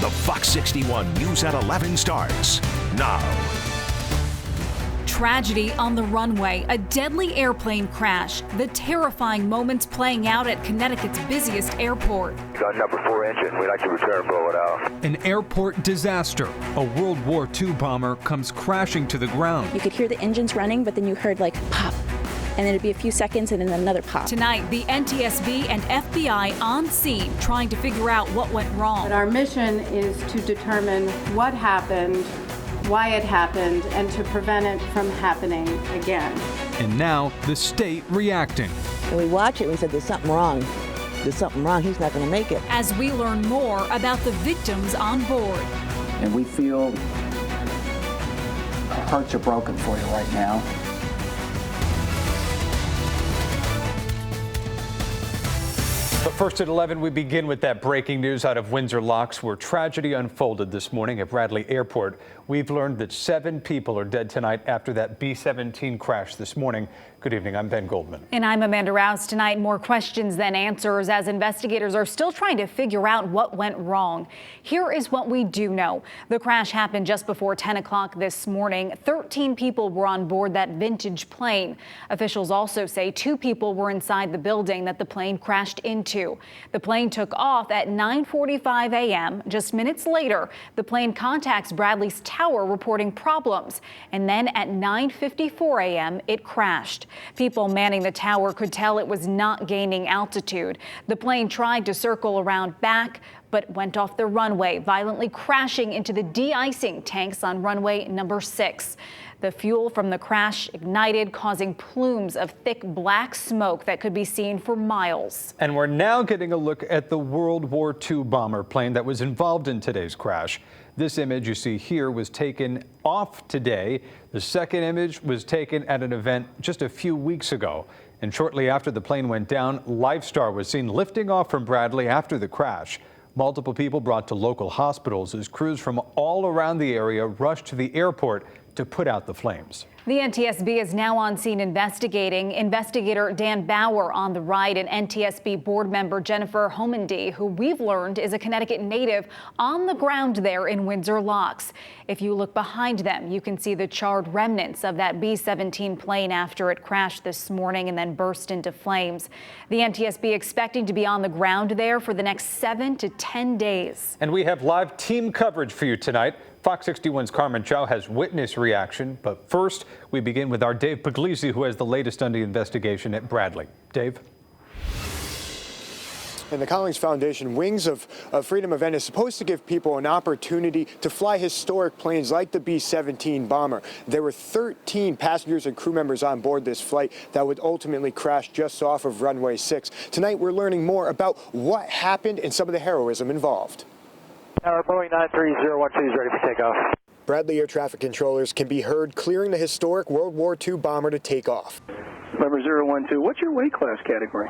The Fox 61 News at 11 starts now. Tragedy on the runway, a deadly airplane crash, the terrifying moments playing out at Connecticut's busiest airport. Gun number 4 engine, we'd like to return, blow it out. An airport disaster. A World War II bomber comes crashing to the ground. You could hear the engines running, but then you heard like pop. And then it'd be a few seconds and then another pop. Tonight, the NTSB and FBI on scene trying to figure out what went wrong. But our mission is to determine what happened, why it happened, and to prevent it from happening again. And now the state reacting. And we watch it and we said, there's something wrong. There's something wrong. He's not going to make it. As we learn more about the victims on board. And we feel our hearts are broken for you right now. But first at 11, we begin with that breaking news out of Windsor Locks, where tragedy unfolded this morning at Bradley Airport. We've learned that 7 people are dead tonight after that B-17 crash this morning. Good evening, I'm Ben Goldman. And I'm Amanda Rouse. Tonight, more questions than answers as investigators are still trying to figure out what went wrong. Here is what we do know. The crash happened just before 10 o'clock this morning. 13 people were on board that vintage plane. Officials also say 2 people were inside the building that the plane crashed into. The plane took off at 9:45 a.m. Just minutes later, the plane contacts Bradley's tower reporting problems. And then at 9:54 a.m., it crashed. People manning the tower could tell it was not gaining altitude. The plane tried to circle around back, but went off the runway, violently crashing into the de-icing tanks on runway number 6. The fuel from the crash ignited, causing plumes of thick black smoke that could be seen for miles. And we're now getting a look at the World War II bomber plane that was involved in today's crash. This image you see here was taken off today. The second image was taken at an event just a few weeks ago. And shortly after the plane went down, Lifestar was seen lifting off from Bradley after the crash. Multiple people brought to local hospitals as crews from all around the area rushed to the airport to put out the flames. The NTSB is now on scene investigating. Investigator Dan Bauer on the right and NTSB board member Jennifer Homendy, who we've learned is a Connecticut native, on the ground there in Windsor Locks. If you look behind them, you can see the charred remnants of that B-17 plane after it crashed this morning and then burst into flames. The NTSB expecting to be on the ground there for the next 7 to 10 days. And we have live team coverage for you tonight. Fox 61's Carmen Chow has witness reaction, but first we begin with our Dave Puglisi, who has the latest on the investigation at Bradley. Dave? And the Collins Foundation Wings of Freedom event is supposed to give people an opportunity to fly historic planes like the B-17 bomber. There were 13 passengers and crew members on board this flight that would ultimately crash just off of runway 6. Tonight we're learning more about what happened and some of the heroism involved. Tower Boeing 93012 is ready for takeoff. Bradley air traffic controllers can be heard clearing the historic World War II bomber to take off. Number 012, what's your weight class category?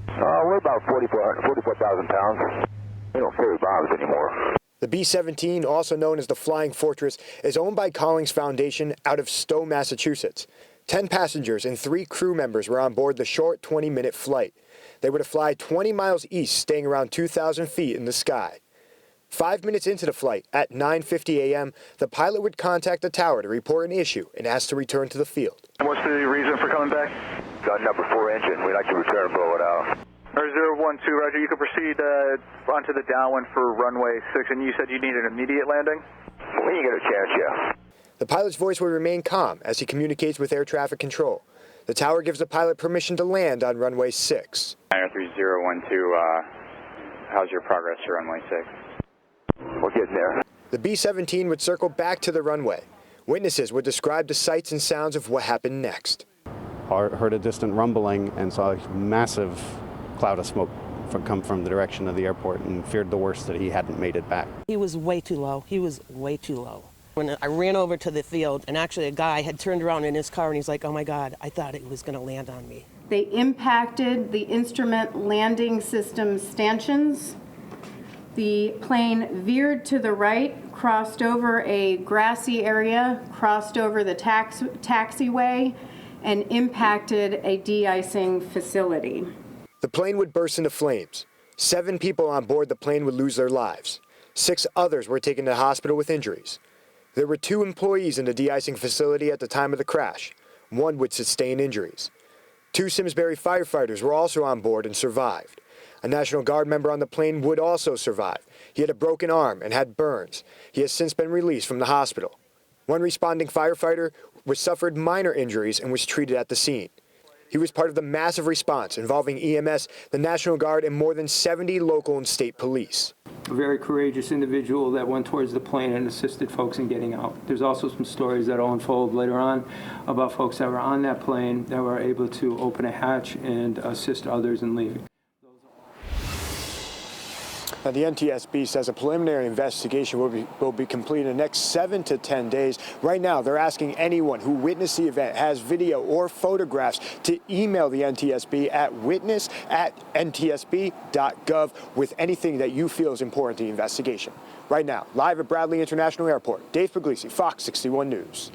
We're about 44,000 pounds. We don't carry bombs anymore. The B-17, also known as the Flying Fortress, is owned by Collins Foundation out of Stowe, Massachusetts. 10 passengers and 3 crew members were on board the short 20-minute flight. They were to fly 20 miles east, staying around 2,000 feet in the sky. 5 minutes into the flight, at 9:50 a.m., the pilot would contact the tower to report an issue and ask to return to the field. What's the reason for coming back? Gun number 4 engine, we'd like to return, blow it out. 012, Roger, you can proceed onto the downwind for runway 6, and you said you need an immediate landing? When you get a chance, yeah. The pilot's voice will remain calm as he communicates with air traffic control. The tower gives the pilot permission to land on runway 6. 93012, how's your progress to runway 6? We're getting there. The B-17 would circle back to the runway. Witnesses would describe the sights and sounds of what happened next. Heard a distant rumbling and saw a massive cloud of smoke come from the direction of the airport and feared the worst, that he hadn't made it back. He was way too low. He was way too low. When I ran over to the field, and actually a guy had turned around in his car and he's like, oh my God, I thought it was going to land on me. They impacted the instrument landing system stanchions. The plane veered to the right, crossed over a grassy area, crossed over the taxiway, and impacted a de-icing facility. The plane would burst into flames. 7 people on board the plane would lose their lives. 6 others were taken to the hospital with injuries. There were 2 employees in the de-icing facility at the time of the crash. 1 would sustain injuries. 2 Simsbury firefighters were also on board and survived. A National Guard member on the plane would also survive. He had a broken arm and had burns. He has since been released from the hospital. 1 responding firefighter suffered minor injuries and was treated at the scene. He was part of the massive response involving EMS, the National Guard, and more than 70 local and state police. A very courageous individual that went towards the plane and assisted folks in getting out. There's also some stories that will unfold later on about folks that were on that plane that were able to open a hatch and assist others in leaving. Now, the NTSB says a preliminary investigation will be completed in the next 7 to 10 days. Right now, they're asking anyone who witnessed the event, has video or photographs, to email the NTSB at witness@ntsb.gov with anything that you feel is important to the investigation. Right now, live at Bradley International Airport, Dave Puglisi, Fox 61 News.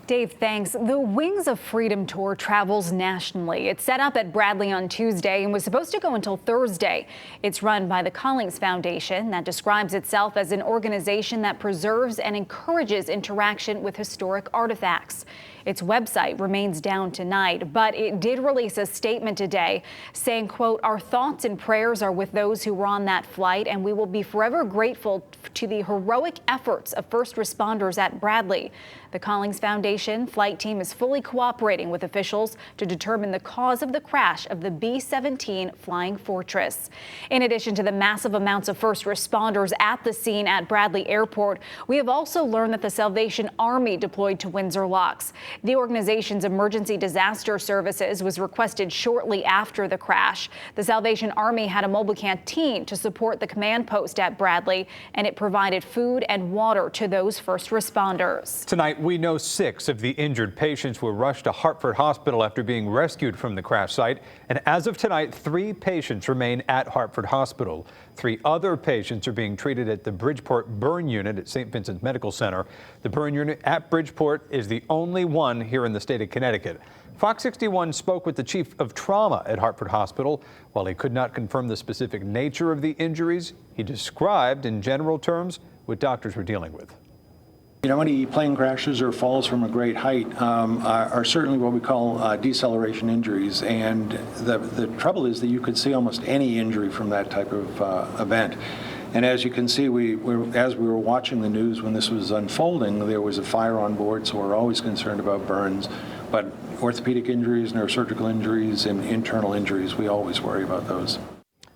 Dave, thanks. The Wings of Freedom Tour travels nationally. It's set up at Bradley on Tuesday and was supposed to go until Thursday. It's run by the Collings Foundation that describes itself as an organization that preserves and encourages interaction with historic artifacts. Its website remains down tonight, but it did release a statement today saying, quote, "Our thoughts and prayers are with those who were on that flight, and we will be forever grateful to the heroic efforts of first responders at Bradley." The Collings Foundation flight team is fully cooperating with officials to determine the cause of the crash of the B-17 Flying Fortress. In addition to the massive amounts of first responders at the scene at Bradley Airport, we have also learned that the Salvation Army deployed to Windsor Locks. The organization's emergency disaster services was requested shortly after the crash. The Salvation Army had a mobile canteen to support the command post at Bradley, and it provided food and water to those first responders. Tonight, we know 6 of the injured patients were rushed to Hartford Hospital after being rescued from the crash site. And as of tonight, 3 patients remain at Hartford Hospital. 3 other patients are being treated at the Bridgeport Burn Unit at St. Vincent's Medical Center. The burn unit at Bridgeport is the only one here in the state of Connecticut. Fox 61 spoke with the chief of trauma at Hartford Hospital. While he could not confirm the specific nature of the injuries, he described in general terms what doctors were dealing with. You know, any plane crashes or falls from a great height are certainly what we call deceleration injuries. And the trouble is that you could see almost any injury from that type of event. And as you can see, as we were watching the news when this was unfolding, there was a fire on board, so we're always concerned about burns. But orthopedic injuries, neurosurgical injuries, and internal injuries, we always worry about those.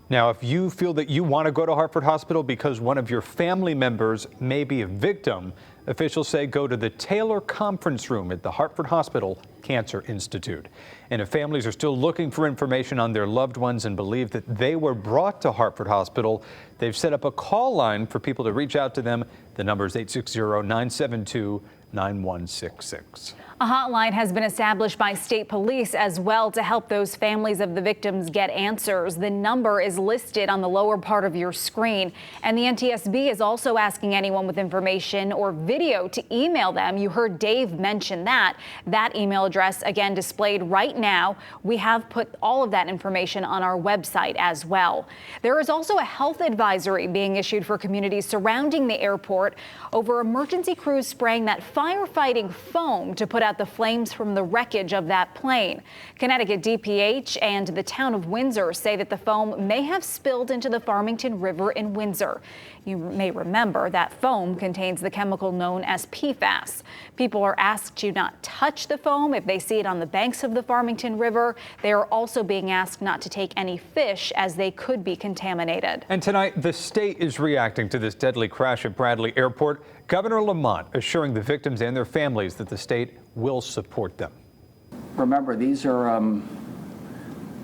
Now, if you feel that you want to go to Hartford Hospital because one of your family members may be a victim, officials say go to the Taylor Conference Room at the Hartford Hospital Cancer Institute. And if families are still looking for information on their loved ones and believe that they were brought to Hartford Hospital, they've set up a call line for people to reach out to them. The number is 860-972-9166. A hotline has been established by state police as well to help those families of the victims get answers. The number is listed on the lower part of your screen. And the NTSB is also asking anyone with information or video to email them. You heard Dave mention that. That email address, again, displayed right now. We have put all of that information on our website as well. There is also a health advisory being issued for communities surrounding the airport over emergency crews spraying that firefighting foam to put out the flames from the wreckage of that plane. Connecticut DPH and the town of Windsor say that the foam may have spilled into the Farmington River in Windsor. You may remember that foam contains the chemical known as PFAS. People are asked to not touch the foam if they see it on the banks of the Farmington River. They are also being asked not to take any fish as they could be contaminated. And tonight, the state is reacting to this deadly crash at Bradley Airport. Governor Lamont assuring the victims and their families that the state will support them. Remember, these are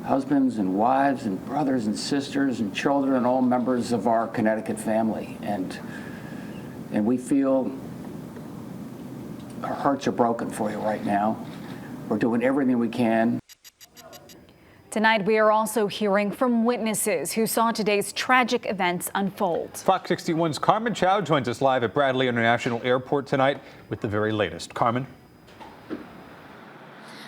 husbands and wives and brothers and sisters and children and all members of our Connecticut family. And we feel our hearts are broken for you right now. We're doing everything we can. Tonight, we are also hearing from witnesses who saw today's tragic events unfold. Fox 61's Carmen Chow joins us live at Bradley International Airport tonight with the very latest. Carmen.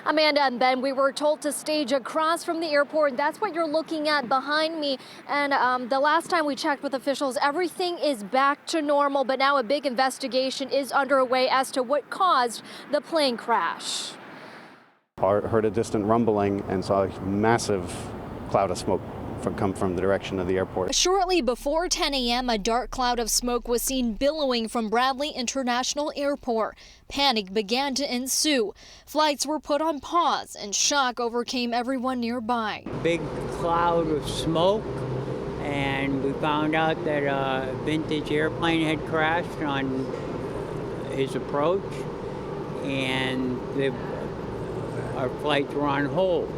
Amanda and Ben, we were told to stage across from the airport. That's what you're looking at behind me. And the last time we checked with officials, everything is back to normal. But now a big investigation is underway as to what caused the plane crash. Heard a distant rumbling and saw a massive cloud of smoke come from the direction of the airport. Shortly before 10 a.m., a dark cloud of smoke was seen billowing from Bradley International Airport. Panic began to ensue. Flights were put on pause and shock overcame everyone nearby. Big cloud of smoke, and we found out that a vintage airplane had crashed on his approach, and our flights were on hold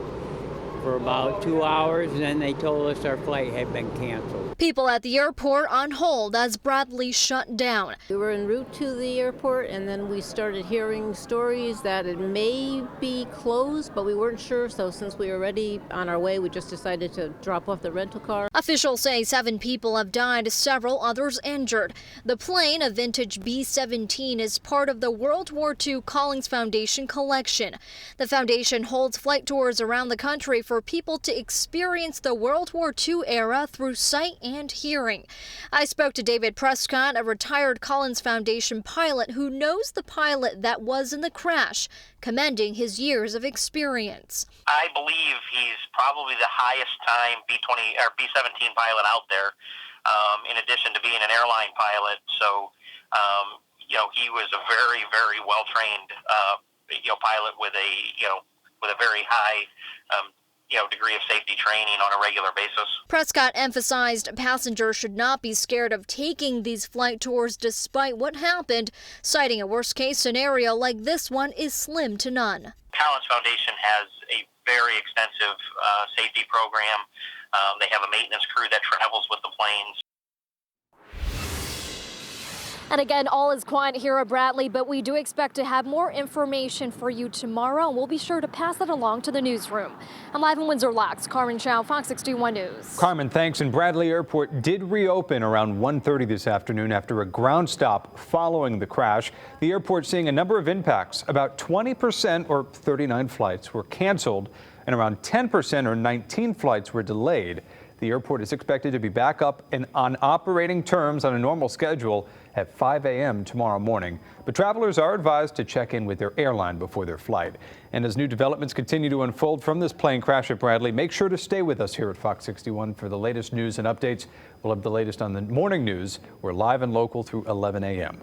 for about 2 hours, and then they told us our flight had been canceled. People at the airport on hold as Bradley shut down. We were en route to the airport, and then we started hearing stories that it may be closed, but we weren't sure. So since we were already on our way, we just decided to drop off the rental car. Officials say 7 people have died, several others injured. The plane, a vintage B-17, is part of the World War II Collins Foundation collection. The foundation holds flight tours around the country for people to experience the World War II era through sight and hearing. I spoke to David Prescott, a retired Collins Foundation pilot who knows the pilot that was in the crash, commending his years of experience. I believe he's probably the highest time B-20 or B-17 pilot out there, in addition to being an airline pilot. So, he was a very, very well-trained, pilot with a very high degree of safety training on a regular basis. Prescott emphasized passengers should not be scared of taking these flight tours despite what happened, citing a worst-case scenario like this one is slim to none. Collins Foundation has a very extensive safety program. They have a maintenance crew that travels with the planes. And again, all is quiet here at Bradley, but we do expect to have more information for you tomorrow, and we'll be sure to pass it along to the newsroom. I'm live in Windsor Locks. Carmen Chow, Fox 61 News. Carmen, thanks. And Bradley Airport did reopen around 1:30 this afternoon after a ground stop following the crash. The airport seeing a number of impacts. About 20% or 39 flights were canceled, and around 10% or 19 flights were delayed. The airport is expected to be back up and on operating terms on a normal schedule at 5 a.m. tomorrow morning. But travelers are advised to check in with their airline before their flight. And as new developments continue to unfold from this plane crash at Bradley, make sure to stay with us here at Fox 61 for the latest news and updates. We'll have the latest on the morning news. We're live and local through 11 a.m.